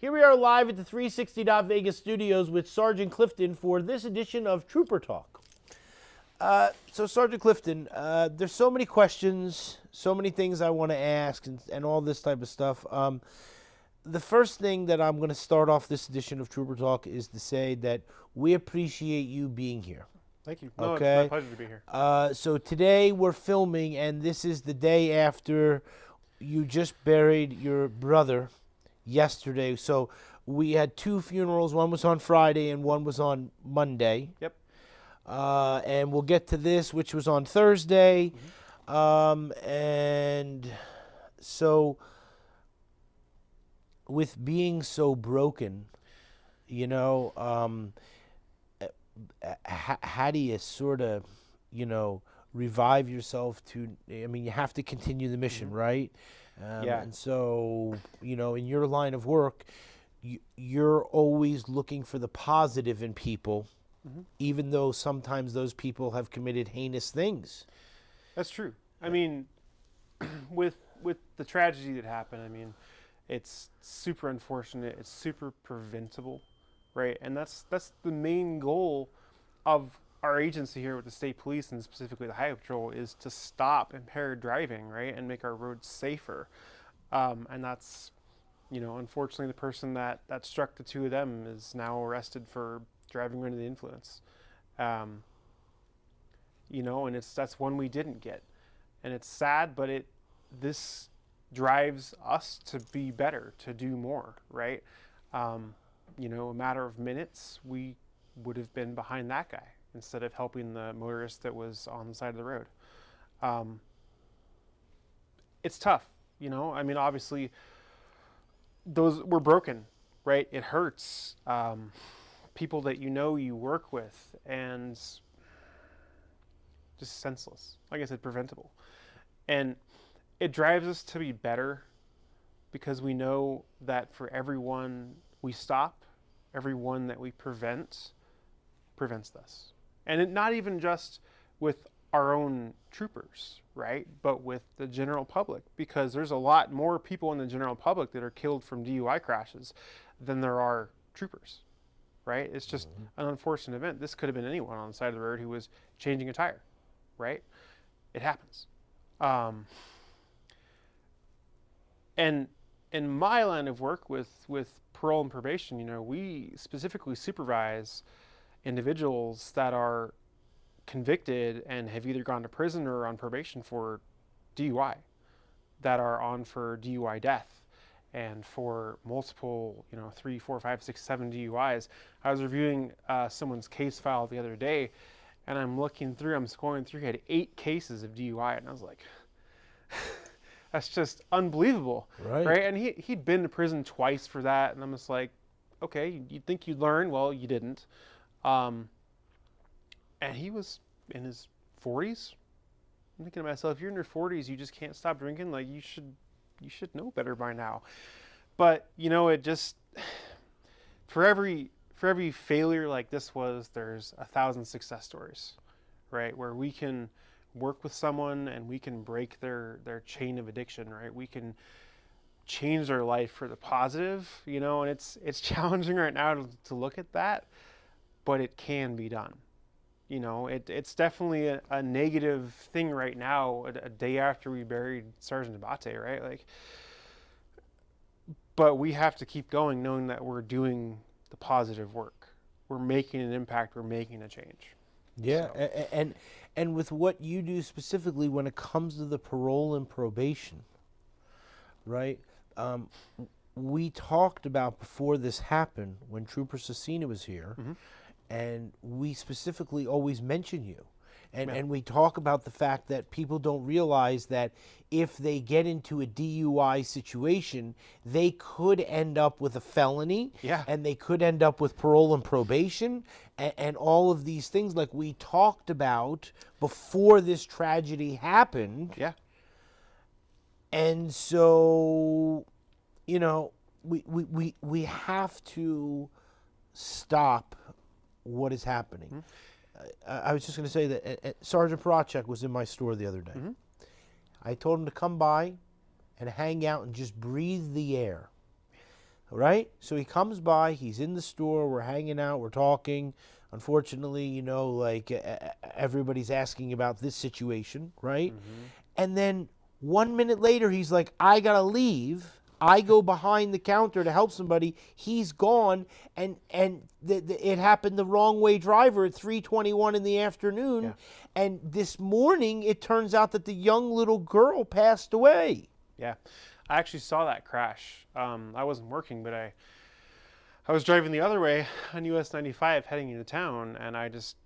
Here we are live at the 360 Vegas studios with Sergeant Clifton for this edition of Trooper Talk. So Sergeant Clifton, there's so many questions, so many things I want to ask and all this type of stuff. The first thing that I'm going to start off this edition of Trooper Talk is to say that we appreciate you being here. Thank you. No, Okay. it's my pleasure to be here. So today we're filming, and this is the day after you just buried your brother yesterday. So we had two funerals. One was on Friday and one was on Monday. Yep. And we'll get to this, which was on Thursday. And so with being so broken, you know, how do you sort of, you know, revive yourself to, I mean, you have to continue the mission, right? Yeah. And so, you know, in your line of work, you're always looking for the positive in people, even though sometimes those people have committed heinous things. That's true. I mean, with the tragedy that happened, I mean, it's super unfortunate. It's super preventable, right? And that's the main goal of our agency here with the state police, and specifically the Highway Patrol, is to stop impaired driving, right, and make our roads safer. And that's, you know, unfortunately, the person that struck the two of them is now arrested for driving under the influence. You know, and that's one we didn't get, and it's sad, but this drives us to be better, to do more, right? You know, a matter of minutes, we would have been behind that guy instead of helping the motorist that was on the side of the road. It's tough, you know. I mean, obviously, those were broken, right? It hurts. People that you know, you work with, and just senseless. Like I said, preventable. And it drives us to be better because we know that for everyone we stop, everyone that we prevents this. And not even just with our own troopers, right? But with the general public, because there's a lot more people in the general public that are killed from DUI crashes than there are troopers, right? It's just an unfortunate event. This could have been anyone on the side of the road who was changing a tire, right? It happens. And in my line of work with parole and probation, you know, we specifically supervise individuals that are convicted and have either gone to prison or on probation for DUI, that are on for DUI death and for multiple, you know, 3, 4, 5, 6, 7 DUIs. I was reviewing someone's case file the other day, and I'm scrolling through, he had 8 cases of DUI, and I was like, that's just unbelievable, right? And he'd been to prison twice for that, and I'm just like, okay, you'd think you'd learn. Well, you didn't. And he was in his 40s. I'm thinking to myself, if you're in your 40s, you just can't stop drinking. Like, you should know better by now. But, you know, it just, for every failure like this there's 1,000 success stories, right? Where we can work with someone and we can break their chain of addiction, right? We can change their life for the positive, you know, and it's challenging right now to look at that, but it can be done. You know, it's definitely a negative thing right now, a day after we buried Sergeant Abate, right? Like, but we have to keep going knowing that we're doing the positive work. We're making an impact, we're making a change. Yeah, so. And with what you do specifically when it comes to the parole and probation, right? We talked about before this happened when Trooper Cecina was here, and we specifically always mention you. And we talk about the fact that people don't realize that if they get into a DUI situation, they could end up with a felony, and they could end up with parole and probation, and all of these things like we talked about before this tragedy happened. Yeah. And so, you know, we have to stop what is happening. I was just going to say that Sergeant Parachek was in my store the other day. I told him to come by and hang out and just breathe the air. right? So he comes by, he's in the store, we're hanging out, we're talking. Unfortunately, like everybody's asking about this situation, right? Mm-hmm. And then 1 minute later, he's like, I gotta leave. I go behind the counter to help somebody. He's gone, and it happened the wrong way driver at 3:21 in the afternoon. Yeah. And this morning, it turns out that the young little girl passed away. Yeah, I actually saw that crash. I wasn't working, but I was driving the other way on US 95 heading into town, and I just,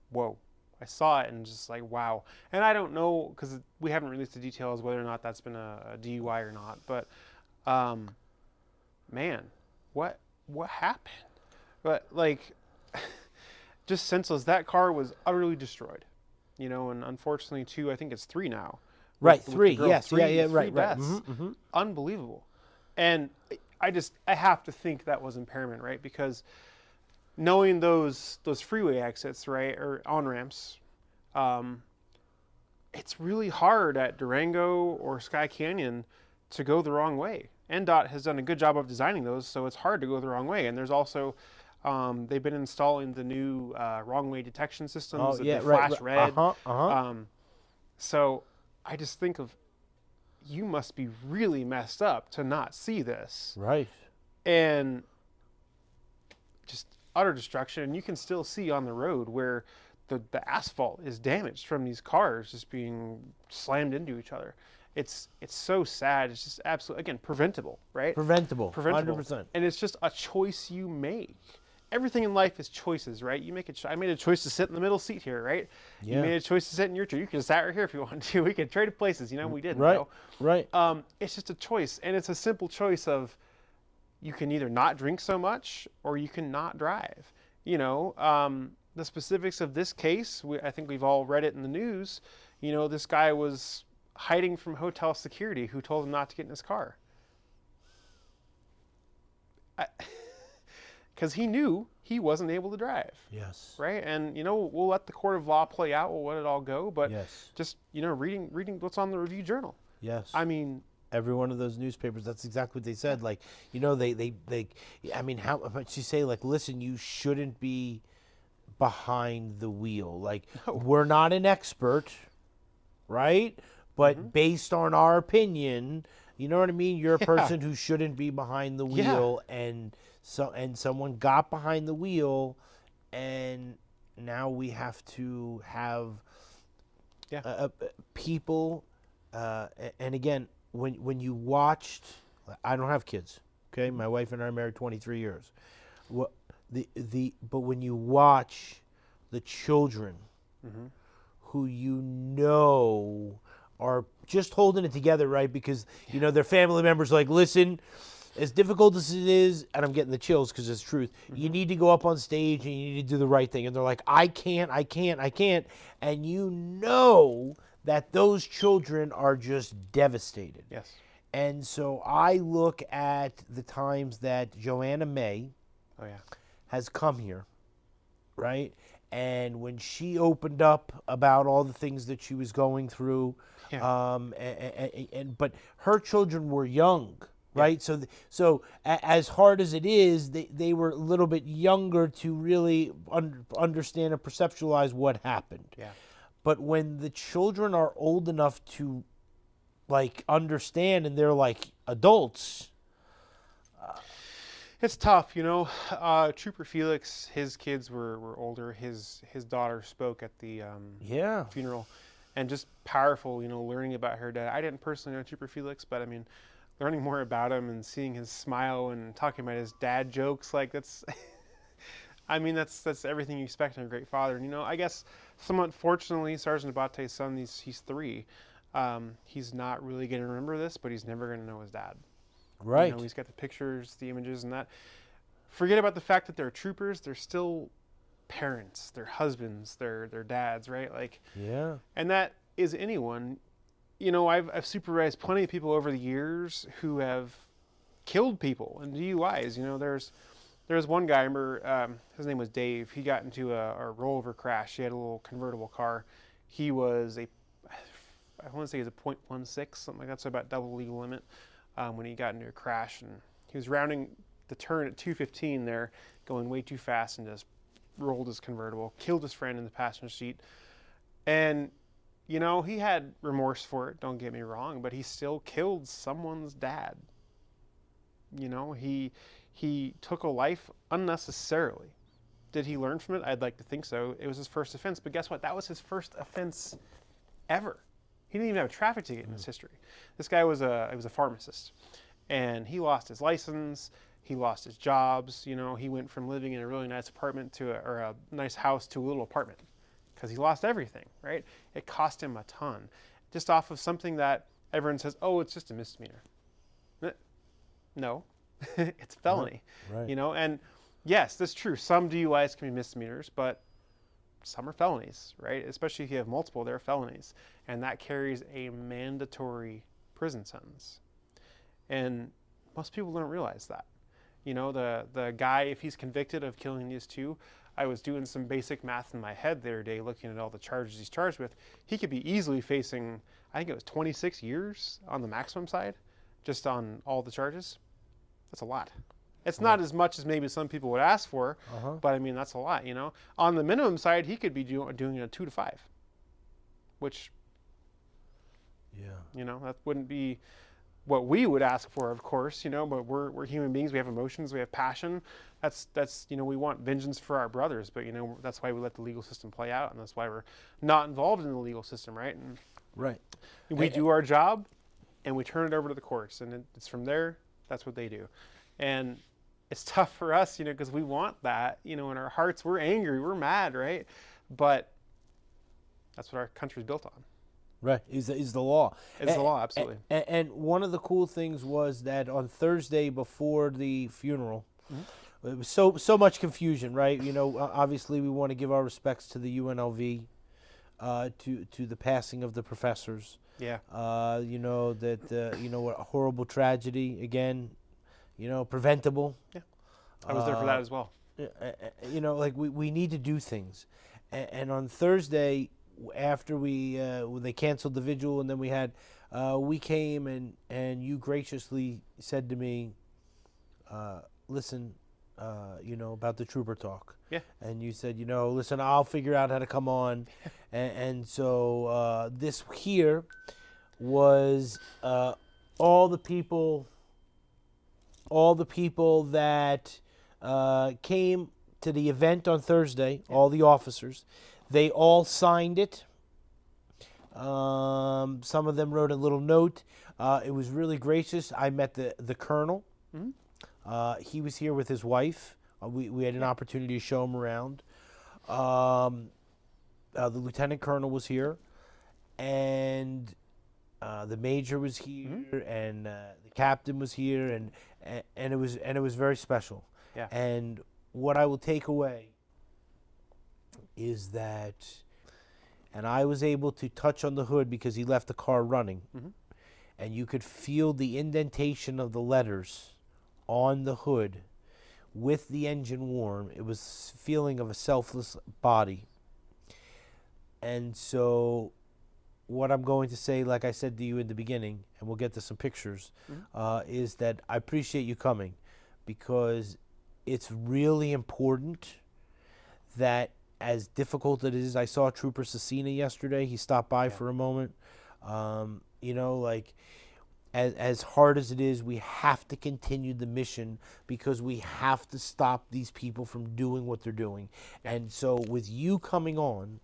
whoa. I saw it and just like, wow. And I don't know, because we haven't released the details whether or not that's been a DUI or not, but man, what happened? But like, just senseless. That car was utterly destroyed, and unfortunately, too, I think it's 3 now. Right, with the 3. girl. Yes, yeah, Three right, right. deaths. Unbelievable. And I have to think that was impairment, right? Because knowing those freeway exits, right, or on ramps, it's really hard at Durango or Sky Canyon to go the wrong way. NDOT has done a good job of designing those, so it's hard to go the wrong way. And there's also they've been installing the new wrong way detection systems Oh, that yeah, they right. flash red. Uh-huh. So I just think of, you must be really messed up to not see this. Right. And just utter destruction. And you can still see on the road where the asphalt is damaged from these cars just being slammed into each other. It's so sad. It's just absolutely, again, preventable, right? Preventable. Preventable. 100%. And it's just a choice you make. Everything in life is choices, right? You make I made a choice to sit in the middle seat here, right? Yeah. You made a choice to sit in your chair. You could have sat right here if you wanted to. We could trade places, we didn't. Right. though. Right. It's just a choice, and it's a simple choice of, you can either not drink so much or you can not drive. The specifics of this case, I think we've all read it in the news. This guy was hiding from hotel security who told him not to get in his car. Because he knew he wasn't able to drive. Yes. Right? And, we'll let the court of law play out. We'll let it all go. But Yes. just, reading what's on the Review Journal. Yes. I mean, every one of those newspapers, that's exactly what they said. Like, I mean, how much you say, like, listen, you shouldn't be behind the wheel. Like, we're not an expert, right? But based on our opinion, you know what I mean? You're a person who shouldn't be behind the wheel, and someone got behind the wheel, and now we have to have people. And again, when you watched, I don't have kids. Okay, my wife and I are married 23 years. But when you watch the children who are just holding it together, right? Because their family members are like, listen, as difficult as it is, and I'm getting the chills because it's truth, you need to go up on stage and you need to do the right thing. And they're like, I can't. And that those children are just devastated. yes. And so I look at the times that Joanna May Oh, yeah. has come here, right? And when she opened up about all the things that she was going through, but her children were young, right? So as hard as it is, they were a little bit younger to really understand and perceptualize what happened. Yeah. But when the children are old enough to, like, understand, and they're like adults, it's tough, Trooper Felix, his kids were older. His daughter spoke at the funeral, and just powerful, learning about her dad. I didn't personally know Trooper Felix, but I mean, learning more about him and seeing his smile and talking about his dad jokes, like, that's I mean, that's everything you expect in a great father. And I guess somewhat fortunately, Sergeant Abate's son, he's 3. He's not really going to remember this, but he's never going to know his dad. right? He's got the pictures, the images, and that. Forget about the fact that they're troopers. They're still parents. They're husbands. They're dads, right? Like, Yeah. and that is anyone. I've supervised plenty of people over the years who have killed people in DUIs. There's one guy, I remember, his name was Dave. He got into a rollover crash. He had a little convertible car. He was I want to say he was a .16, something like that, so about double legal limit when he got into a crash, and He was rounding the turn at 215 there, going way too fast, and just rolled his convertible, killed his friend in the passenger seat. And, you know, he had remorse for it, don't get me wrong, but he still killed someone's dad. You know, he took a life unnecessarily. Did he learn from it? I'd like to think so. It was his first offense, but guess what? That was his first offense ever. He didn't even have a traffic ticket in his history. This guy was a pharmacist, and he lost his license. He lost his jobs. You know, he went from living in a really nice apartment or a nice house to a little apartment because he lost everything, right? It cost him a ton just off of something that everyone says, oh, it's just a misdemeanor. No, it's felony, Right. you know, and yes, that's true. Some DUIs can be misdemeanors, but some are felonies, right? Especially if you have multiple, they're felonies. And that carries a mandatory prison sentence. And most people don't realize that. You know, the guy, if he's convicted of killing these two, I was doing some basic math in my head the other day, looking at all the charges he's charged with. He could be easily facing, I think it was 26 years on the maximum side, just on all the charges. That's a lot. It's not as much as maybe some people would ask for, but I mean, that's a lot, you know. On the minimum side, he could be doing a 2 to 5, which, Yeah. you know, that wouldn't be what we would ask for, of course, you know, but we're human beings. We have emotions. We have passion. That's you know, we want vengeance for our brothers, but, you know, that's why we let the legal system play out, and that's why we're not involved in the legal system, right? And Right. we do our job, and we turn it over to the courts, and it's from there. That's what they do. And it's tough for us, you know, because we want that, you know, in our hearts. We're angry, we're mad, right? But that's what our country's built on. Right. Is the law. It's the law, absolutely. And one of the cool things was that on Thursday before the funeral, it was so much confusion, right? You know, obviously we want to give our respects to the UNLV, to the passing of the professors. Yeah. You know, that, you know, what a horrible tragedy, again, you know, preventable. Yeah. I was there for that as well. You know, like we need to do things. And on Thursday, after when they canceled the vigil, and then we came and you graciously said to me, listen, you know, about the trooper talk. Yeah. And you said, you know, listen, I'll figure out how to come on. and so this here was all the people that came to the event on Thursday, all the officers, they all signed it. Some of them wrote a little note. It was really gracious. I met the colonel. He was here with his wife. We had an opportunity to show him around. The lieutenant colonel was here, and the major was here, and the captain was here, and it was very special. Yeah. And what I will take away is that, and I was able to touch on the hood because he left the car running, and you could feel the indentation of the letters on the hood with the engine warm. It was feeling of a selfless body. And so what I'm going to say, like I said to you in the beginning, and we'll get to some pictures, is that I appreciate you coming, because it's really important that, as difficult it is, I saw Trooper Cecina yesterday. He stopped by for a moment. You know, like, as hard as it is, we have to continue the mission, because we have to stop these people from doing what they're doing. And so with you coming on,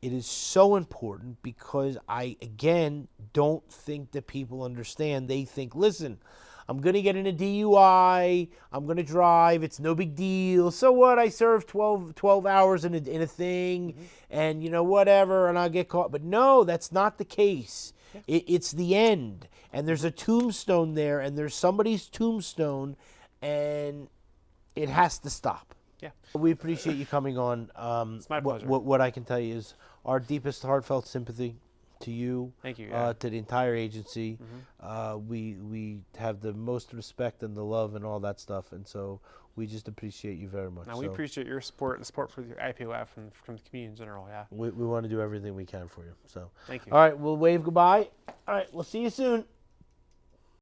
it is so important, because I, again, don't think that people understand. They think, listen, I'm going to get in a DUI, I'm going to drive, it's no big deal. So what, I served 12 hours in a thing, and, you know, whatever, and I'll get caught. But no, that's not the case. It's the end. And there's a tombstone there, and there's somebody's tombstone, and it has to stop. Yeah. We appreciate you coming on. It's my pleasure. What I can tell you is our deepest heartfelt sympathy to you. Thank you. To the entire agency. We have the most respect and the love and all that stuff, and so we just appreciate you very much. Now, we appreciate your support and support for the IPOF and from the community in general. Yeah. We want to do everything we can for you. So Thank you. all right, we'll wave goodbye. All right, we'll see you soon.